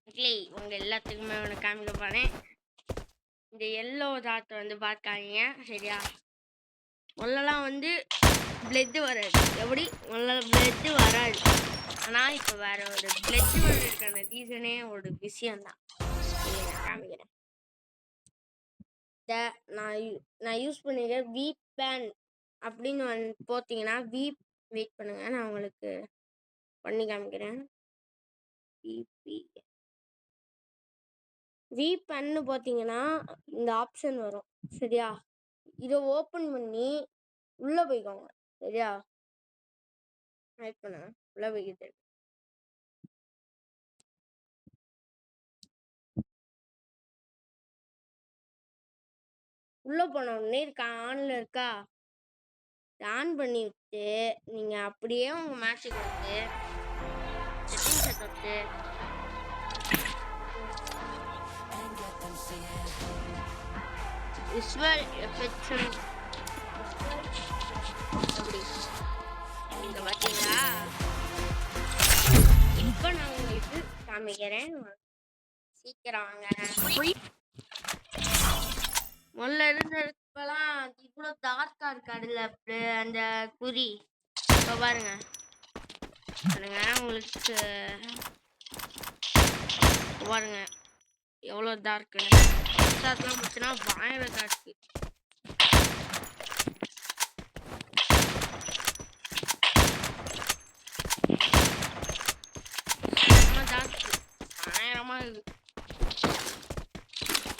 மக்களே உங்க எல்லாத்துக்குமே ஒன்று காமிக்க போறேன். இந்த எல்லோ டாட் வந்து பார்க்காதீங்க சரியா? முதல்லலாம் வந்து பிளட் வராது. எப்படி முதல்ல பிளட் வராது. ஆனால் இப்போ வேற ஒரு பிளட் வர்றதுக்கான ரீசனே ஒரு விஷயம்தான். நான் காமிக்கிறேன். நான் யூஸ் பண்ணிருக்கேன் VPN அப்படின்னு போத்தீங்கன்னா வெயிட் பண்ணுங்க, நான் உங்களுக்கு பண்ணி காமிக்கிறேன். VPN பார்த்தீங்கன்னா இந்த ஆப்ஷன் வரும் சரியா? இதை ஓப்பன் பண்ணி உள்ள போய்க்கோங்க சரியா? வெயிட் பண்ணுங்க, உள்ள போய்க்கிட்டு உள்ள போன உடனே ஆன்ல இருக்கா, ஆன் பண்ணி விட்டு நீங்க அப்படியே உங்க மேட்சுக்கு வந்து செட்டிங்ஸை தொட்டு விஷுவல் எஃபெக்ட்ஸ் அப்படி இங்க பார்த்தீங்களா? இப்போ நான் உங்களுக்கு காமிக்கிறேன், சீக்கிரம் வாங்க. முதல்ல இருந்தப்பெல்லாம் இவ்வளோ டார்க்கா இருக்காதுல்ல அந்த குறி. இப்போ பாருங்க உங்களுக்கு பாருங்க எவ்வளோ டார்க்குன்னு. டார்க்லாம் போச்சுன்னா பயங்கர டார்க்கு. பயங்கரமாக இருக்கு.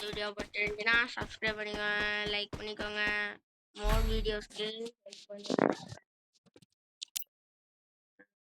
வீடியோ பட்டுருந்துச்சுன்னா சப்ஸ்கிரைப் பண்ணிக்கோங்க, லைக் பண்ணிக்கோங்க. மோர் வீடியோஸ்க்கு லைக் பண்ணுங்க.